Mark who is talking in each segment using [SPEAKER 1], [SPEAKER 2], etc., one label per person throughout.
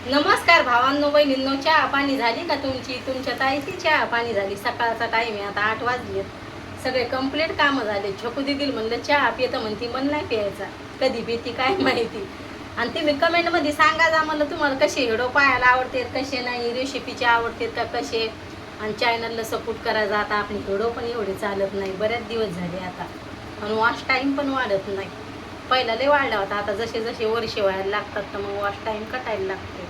[SPEAKER 1] नमस्कार भावांनो बहिणींनो, चहा पाणी झाली का तुमची? तुमच्या ताईची चहा पाणी झाली? सकाळचा टाइम आहे, आता 8 वाजले. सगळे कंप्लीट कामं झाले. छकू दिदीला म्हणलं चहा पितं, म्हणती मन नाही प्यायचा. कधी पिती काय माहिती. आणि तुम्ही कमेंटमध्ये सांगा जा मला, तुम्हाला कसे व्हिडिओ पाहायला आवडते, कसे नाही, रेसिपीचे आवडते का कसे. आणि चॅनलला सपोर्ट करा जाता. आपली व्हिडिओ पण एवढे चालत नाही, बरेच दिवस झाले आता. आणि वॉच टाईम पण वाढत नाही. पहिला लय वाढला होता, आता जसे जसे वर्ष व्हायला लागतात तर मग वॉच टाईम कटायला लागते,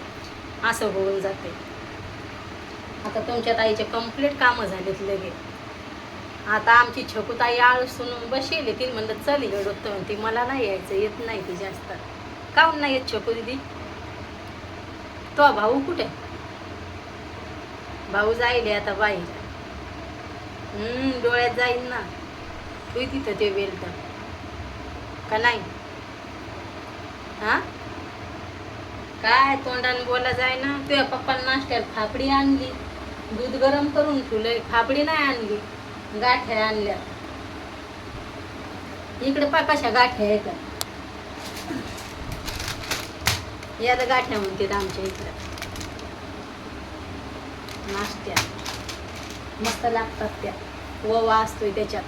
[SPEAKER 1] असं होऊन जाते. आता तुमच्या ताईचे कंप्लीट कामं झालेत लगे. आता आमची छकूताई आळसून बसेल, ती म्हणलं चल येडोत, तर म्हणते मला नाही यायचं, येत नाही ती जास्त. काहून नाही येत छकू दिदी? तो भाऊ कुठे? भाऊ जाईल आता बाईला. डोळ्यात जाईल ना. तू तिथं ते बेल्ट का नाही? हा, काय तोंडाने बोला जाय ना. तुझ्या पप्पाला नाश्त्यात फाफडी आणली, दूध गरम करून ठेवलंय. फाफडी नाही आणली, गाठ्या आणल्या. इकडे पा कशा गाठ्या आहे का, याला गाठ्या म्हणतात आमच्या इकडे. नाश्त्या मस्त लागतात त्या, ववा असतोय त्याच्यात,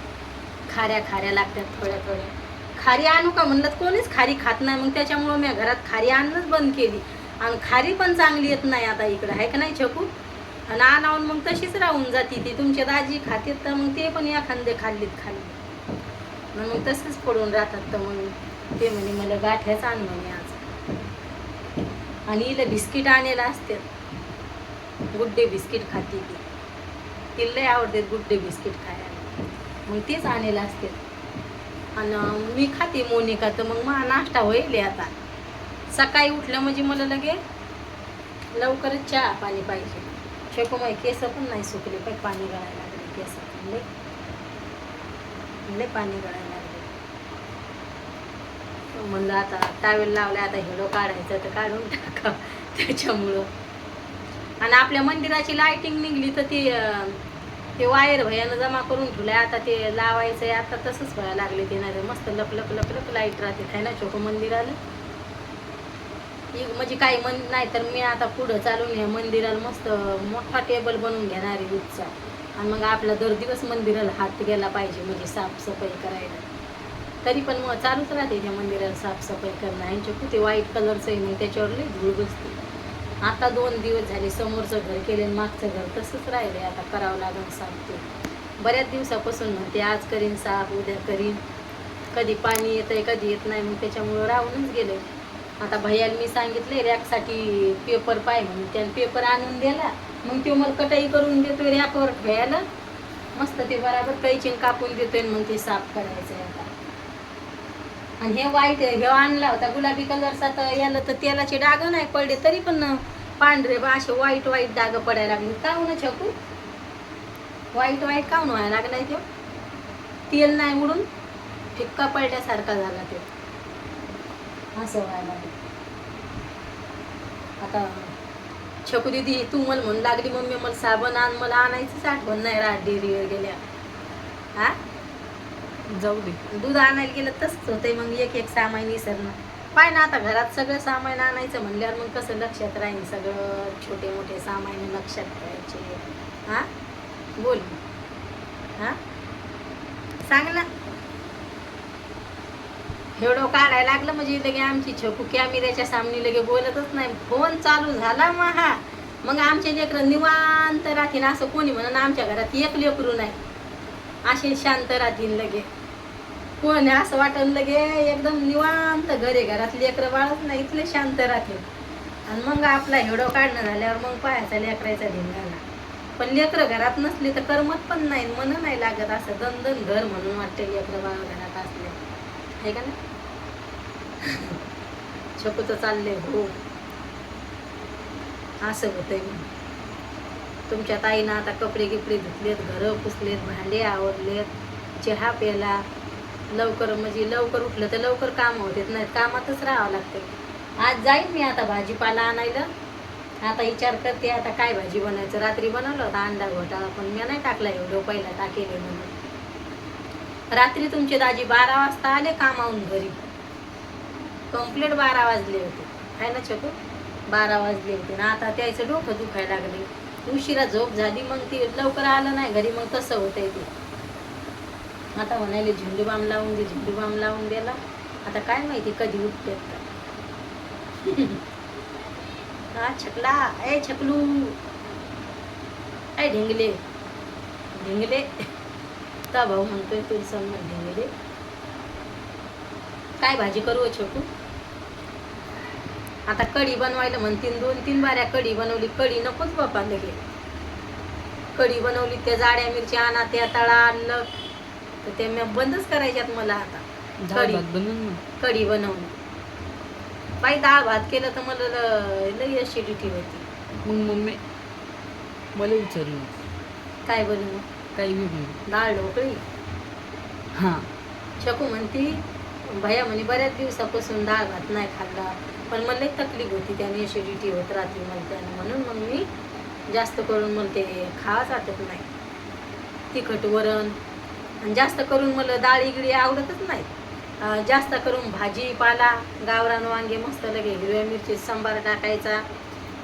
[SPEAKER 1] खाऱ्या खाऱ्या लागतात थोड्या थोड्या. खारी आणू का म्हणलं, कोणीच खारी खात नाही, मग त्याच्यामुळं मी घरात खारी आणणंच बंद केली. आणि खारी पण चांगली येत नाही आता इकडं, आहे का नाही छकू? आणि आणावून मग तशीच राहून जाती ती. तुमच्या दाजी खातेत तर मग ते पण एखादे खाल्लीत मग तसंच पडून राहतात. तर मग ते म्हणे मला गाठ्याच आण म्हणे आज. आणि हिला बिस्किट आणायला असते, गुड्डे बिस्किट खाते ती. तिला लय आवडते गुड्डे बिस्किट खायला, मग तेच आणायला असते. आणि मी खाते मोनिका, तर मग मला नाश्ता होईल आता. सकाळी उठलं म्हणजे मला लगे लवकरच चहा पाणी पाहिजे. शेको माई केस पण नाही सुकले, पण पाणी गळायला लागले केस, लय पाणी गळायला लागले. म्हणलं आता टावेल लावला, आता हिडो काढायचं तर काढून टाका त्याच्यामुळं. आणि आपल्या मंदिराची लाईटिंग निघली तर ते वायर भयानं जमा करून ठेवलंय, आता ते लावायचं आहे. आता तसंच व्हायला लागले ते, नाही मस्त लप लप लप लप लाईट राहते आहे ना छोटं मंदिराला. म्हणजे काही नाही तर मी आता पुढं चालून या मंदिराला मस्त मोठा टेबल बनवून घेणार आहे दूधचा. आणि मग आपला दर दिवस मंदिराला हात गेला पाहिजे, म्हणजे साफसफाई करायला. तरी पण मग चालूच राहते त्या मंदिराला साफसफाई करणं. यांच्या कुठे व्हाईट कलरचं आहे, मग त्याच्यावर लई धूळ बसते. आता 2 दिवस झाले समोरचं घर केले, मागचं घर तसंच राहिले. आता करावं लागेल साफ ते. बऱ्याच दिवसापासून म्हणते आज करीन साफ, उद्या करीन. कधी पाणी येतंय कधी येत नाही, मग त्याच्यामुळं राहूनच गेले. आता भैयाला मी सांगितले रॅकसाठी पेपर पाय म्हणून, त्याने पेपर आणून दिला. मग तो मला कटाई करून देतोय रॅकवर ठेवायला, मस्त ते बराबर कैचीन कापून देतोय. मग ते साफ करायचं आहे आता. आणि हे वाईट हे आणला होता गुलाबी कलरचा, तर याला तर तेलाचे डाग नाही पडले, तरी पण पांढरे असे वाईट वाईट डाग पडायला लागले. का ना छकू, वाईट वाईट काऊन व्हायला लागलाय? ते तेल नाही उडून फिक्का पडल्यासारखा झाला ते, असं व्हायला लागलं. आता छकू दिदी तू मला म्हणू लागली मम्मी मला साबण आण, मला आणायचीच आठवण नाही राहत डेअरीवर गेल्या. हा, जाऊ दे, दूध आणायला गेलं तसंच होतंय, मग एक एक सामान विसरणं. पाय ना, आता घरात सगळं सामान आणायचं म्हणल्यावर मग कसं लक्षात राहील, सगळं छोटे मोठे सामान लक्षात ठेवायचे. हा बोल, हा सांग ना. व्हिडिओ काढायला लागलं म्हणजे लगे आमची छकू कॅमेऱ्याच्या सामने लगे बोलतच नाही. फोन चालू झाला मग आमचे लेकरं निवांत राहतील. असं कोणी म्हणून आमच्या घरात एक लेकरू नाही, असे शांत राहतील लगे. कोण असं वाटलं लगे एकदम निवांत घरे, घरात लेकरं बाळच नाही, इथले शांत राहतील. आणि मग आपला व्हिडिओ काढणं झाल्यावर मग पाहायचा लेकरायचा धिंगाणा. पण लेकरं घरात नसली तर करमत पण नाही, मन नाही लागत. असं दन घर म्हणून वाटते लेकरं बाळ घरात असले, आहे का ना? छकू तर चालले हो, असं होतंय. तुमच्या ताईनं आता कपडे गिपडे धुतलेत, घरं पुसलेत, भांडे आवरलेत, चहा प्याला. लवकर म्हणजे लवकर उठलं तर लवकर काम होतेत, नाही कामातच राहावं लागतं. आज जाईन मी आता भाजीपाला आणायला. आता विचार करते आता काय भाजी बनायचं. रात्री बनवलं होता अंडा घोटाळा, पण मी नाही टाकला व्हिडिओ, पहिला टाकेले म्हणून. रात्री तुमचे दाजी 12 वाजता आले कामावून घरी, कंप्लीट 12 वाजले होते, आहे ना छकू? 12 वाजले होते ना, आता त्याचं डोकं दुखायला लागले. उशिरा झोप झाली, मग ती लवकर आलं नाही घरी, मग तसं होतंय ते. आता म्हणाले झेंडू बाम लावून दे, झेंडू बाम लावून द्याला. आता काय माहिती कधी उठते. हा छकला, ए छकलू, ए ढिंगले ढिंगले, का भाऊ म्हणतोय तुझं समज ढिंगले. काय भाजी करू छोटू? आता कढी बनवायला म्हणतील, 2-3 बाऱ्या कढी बनवली. कढी नकोच बापा लगे. कढी बनवली, त्या जाड्या मिरच्या आणा, त्या तळा आणलं तर ते मी बंदच करायच्यात मला आता. कढी बनवणं बाई, डाळ भात केलं तर मला लई ॲसिडिटी होती.
[SPEAKER 2] मग मम्मी मला विचारलं
[SPEAKER 1] काय बनवू?
[SPEAKER 2] काही बी
[SPEAKER 1] डाळ ढोकळी.
[SPEAKER 2] हां,
[SPEAKER 1] शकू म्हणती भैया म्हणे बऱ्याच दिवसापासून डाळ भात नाही खाल्ला, पण मला लई तकलीफ होती त्याने, ॲसिडिटी होत राहते मला त्यानं, म्हणून मग मी जास्त करून मला ते खावंच वाटत नाही. तिखट वरण, आणि जास्त करून मला डाळी गिळी आवडतच नाही. जास्त करून भाजीपाला, गावरान वांगे मस्त लगे हिरव्या मिरची सांबार टाकायचा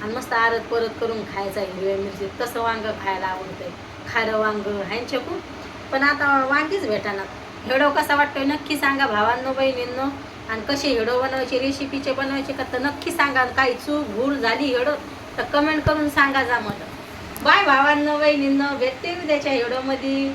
[SPEAKER 1] आणि मस्त आरत परत करून खायचा हिरव्या मिरची. तसं वांगं खायला आवडतंय, खारं वांगं ह्यांच्याकून. पण आता वांगीच भेटाना. हेडो कसा वाटतोय नक्की सांगा भावांनो बहिणींनो, आणि कसे हेडो बनवायचे, रेसिपीचे बनवायचे का तर नक्की सांगा. काही चूक भूल झाली हेडो तर कमेंट करून सांगा जा मला. बाय भावांनो बहिणींनो, भेटते उद्याच्या हेडोमध्ये.